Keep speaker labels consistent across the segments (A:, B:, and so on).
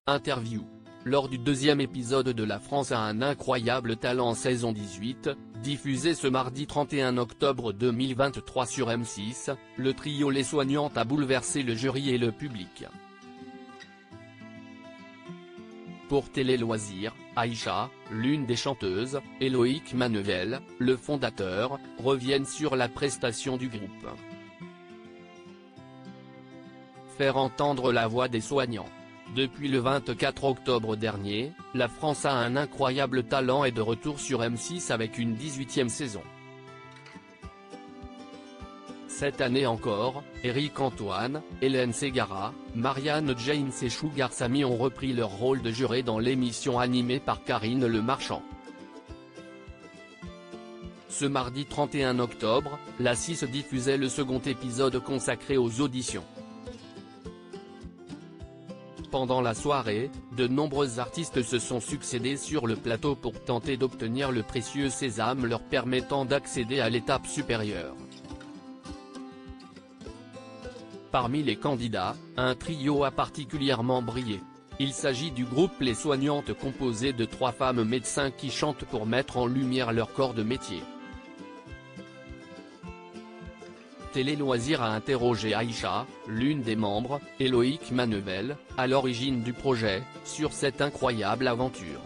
A: Interview. Lors du deuxième épisode de La France a un incroyable talent saison 18, diffusé ce mardi 31 octobre 2023 sur M6, le trio Les Soignantes a bouleversé le jury et le public. Pour Télé Loisirs, Aïcha, l'une des chanteuses, et Loïc Maneuvel, le fondateur, reviennent sur la prestation du groupe. Faire entendre la voix des soignants. Depuis le 24 octobre dernier, La France a un incroyable talent est de retour sur M6 avec une 18e saison. Cette année encore, Éric Antoine, Hélène Ségara, Marianne James et Sugar Sammy ont repris leur rôle de juré dans l'émission animée par Karine Le Marchand. Ce mardi 31 octobre, la 6 diffusait le second épisode consacré aux auditions. Pendant la soirée, de nombreux artistes se sont succédés sur le plateau pour tenter d'obtenir le précieux sésame leur permettant d'accéder à l'étape supérieure. Parmi les candidats, un trio a particulièrement brillé. Il s'agit du groupe Les Soignantes composé de 3 femmes médecins qui chantent pour mettre en lumière leur corps de métier. Télé Loisirs a interrogé Aïcha, l'une des membres, et Loïc Maneuvel, à l'origine du projet, sur cette incroyable aventure.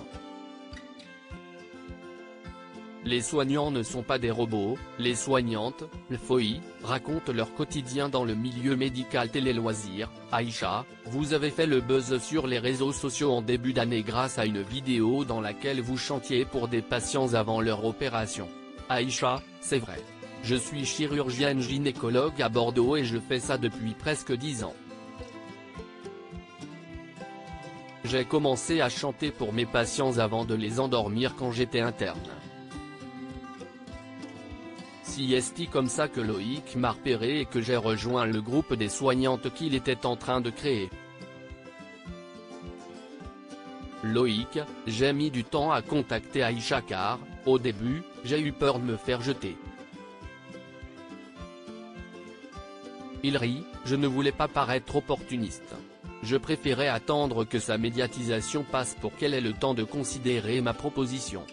A: Les soignants ne sont pas des robots, les soignantes, le FOI, racontent leur quotidien dans le milieu médical. Télé Loisirs, Aïcha, vous avez fait le buzz sur les réseaux sociaux en début d'année grâce à une vidéo dans laquelle vous chantiez pour des patients avant leur opération. Aïcha, c'est vrai. Je suis chirurgienne gynécologue à Bordeaux et je fais ça depuis presque 10 ans. J'ai commencé à chanter pour mes patients avant de les endormir quand j'étais interne. Si est comme ça que Loïc m'a repéré et que j'ai rejoint le groupe des soignantes qu'il était en train de créer. Loïc, j'ai mis du temps à contacter Aïcha car, au début, j'ai eu peur de me faire jeter. Il rit, je ne voulais pas paraître opportuniste. Je préférais attendre que sa médiatisation passe pour qu'elle ait le temps de considérer ma proposition.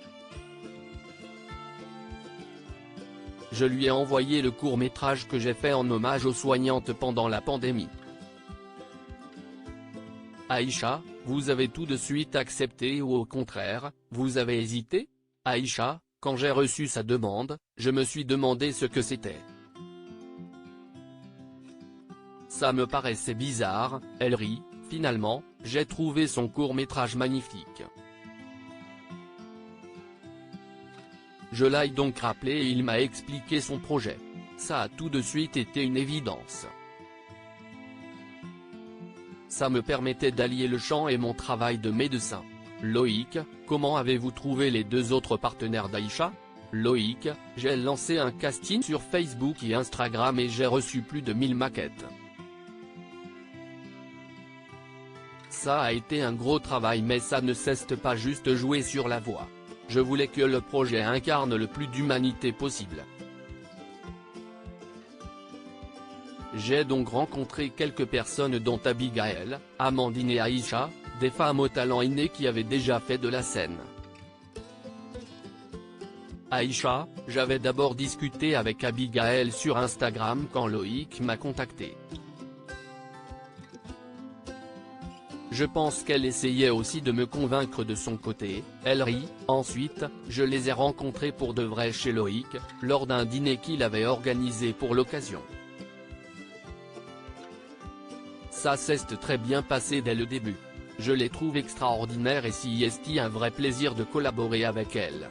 A: Je lui ai envoyé le court-métrage que j'ai fait en hommage aux soignantes pendant la pandémie. Aïcha, vous avez tout de suite accepté ou au contraire, vous avez hésité? Aïcha, quand j'ai reçu sa demande, je me suis demandé ce que c'était. Ça me paraissait bizarre, elle rit, finalement, j'ai trouvé son court-métrage magnifique. Je l'ai donc rappelé et il m'a expliqué son projet. Ça a tout de suite été une évidence. Ça me permettait d'allier le chant et mon travail de médecin. Loïc, comment avez-vous trouvé les 2 autres partenaires d'Aïcha? Loïc, j'ai lancé un casting sur Facebook et Instagram et j'ai reçu plus de 1000 maquettes. Ça a été un gros travail mais ça ne cesse pas juste jouer sur la voix. Je voulais que le projet incarne le plus d'humanité possible. J'ai donc rencontré quelques personnes dont Abigaël, Amandine et Aïcha, des femmes au talent inné qui avaient déjà fait de la scène. Aïcha, j'avais d'abord discuté avec Abigaël sur Instagram quand Loïc m'a contacté. Je pense qu'elle essayait aussi de me convaincre de son côté, elle rit. Ensuite, je les ai rencontrés pour de vrai chez Loïc, lors d'un dîner qu'il avait organisé pour l'occasion. Ça s'est très bien passé dès le début. Je les trouve extraordinaires et c'est un vrai plaisir de collaborer avec elles.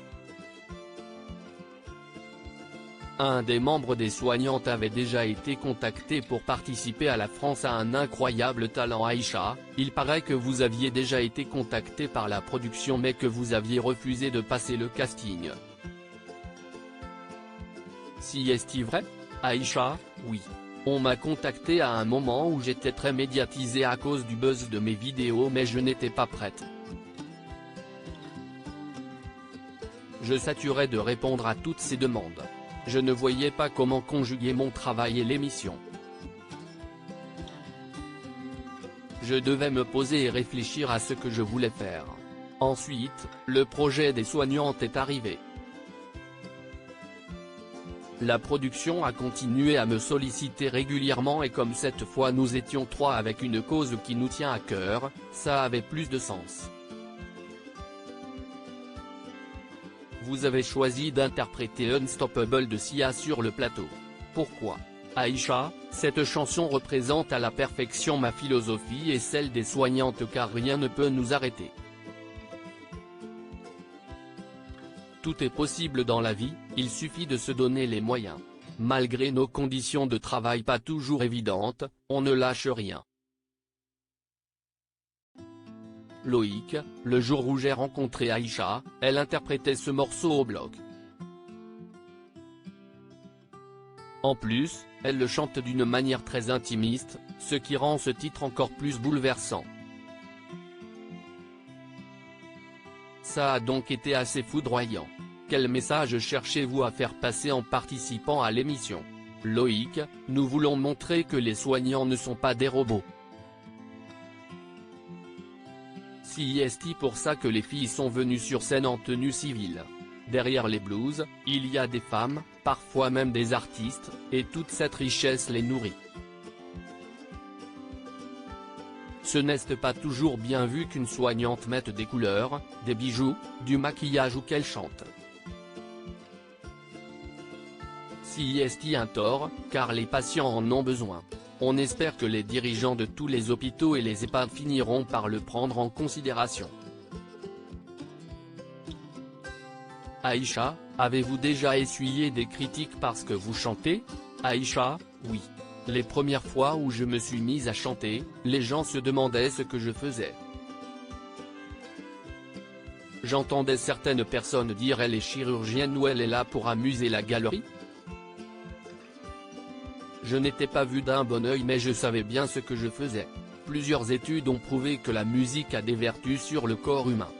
A: Un des membres des soignantes avait déjà été contacté pour participer à La France a un incroyable talent. Aïcha, il paraît que vous aviez déjà été contacté par la production mais que vous aviez refusé de passer le casting. Si est-ce vrai? Aïcha, oui. On m'a contacté à un moment où j'étais très médiatisée à cause du buzz de mes vidéos mais je n'étais pas prête. Je saturais de répondre à toutes ces demandes. Je ne voyais pas comment conjuguer mon travail et l'émission. Je devais me poser et réfléchir à ce que je voulais faire. Ensuite, le projet des soignantes est arrivé. La production a continué à me solliciter régulièrement et comme cette fois nous étions 3 avec une cause qui nous tient à cœur, ça avait plus de sens. Vous avez choisi d'interpréter Unstoppable de Sia sur le plateau. Pourquoi ? Aïcha, cette chanson représente à la perfection ma philosophie et celle des soignantes car rien ne peut nous arrêter. Tout est possible dans la vie, il suffit de se donner les moyens. Malgré nos conditions de travail pas toujours évidentes, on ne lâche rien. Loïc, le jour où j'ai rencontré Aïcha, elle interprétait ce morceau au bloc. En plus, elle le chante d'une manière très intimiste, ce qui rend ce titre encore plus bouleversant. Ça a donc été assez foudroyant. Quel message cherchez-vous à faire passer en participant à l'émission ? Loïc, nous voulons montrer que les soignants ne sont pas des robots. C'est pour ça que les filles sont venues sur scène en tenue civile. Derrière les blues, il y a des femmes, parfois même des artistes, et toute cette richesse les nourrit. Ce n'est pas toujours bien vu qu'une soignante mette des couleurs, des bijoux, du maquillage ou qu'elle chante. C'est un tort, car les patients en ont besoin. On espère que les dirigeants de tous les hôpitaux et les EHPAD finiront par le prendre en considération. Aïcha, avez-vous déjà essuyé des critiques parce que vous chantez ? Aïcha, oui. Les premières fois où je me suis mise à chanter, les gens se demandaient ce que je faisais. J'entendais certaines personnes dire elle est chirurgienne ou elle est là pour amuser la galerie. Je n'étais pas vu d'un bon œil mais je savais bien ce que je faisais. Plusieurs études ont prouvé que la musique a des vertus sur le corps humain.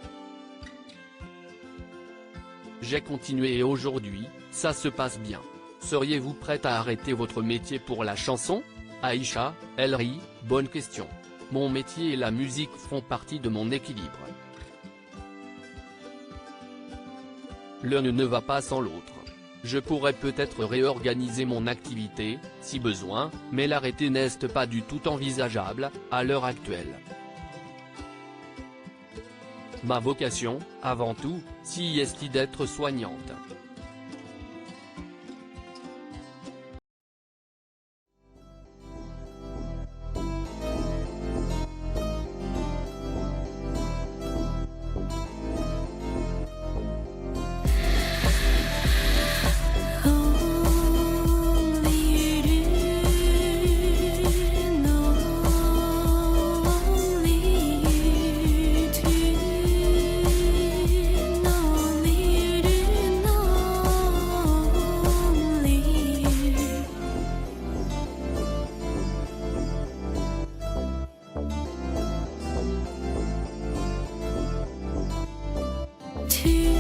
A: J'ai continué et aujourd'hui, ça se passe bien. Seriez-vous prête à arrêter votre métier pour la chanson ? Aïcha, elle rit, bonne question. Mon métier et la musique font partie de mon équilibre. L'un ne va pas sans l'autre. Je pourrais peut-être réorganiser mon activité, si besoin, mais l'arrêter n'est pas du tout envisageable, à l'heure actuelle. Ma vocation, avant tout, c'est d'être soignante.
B: To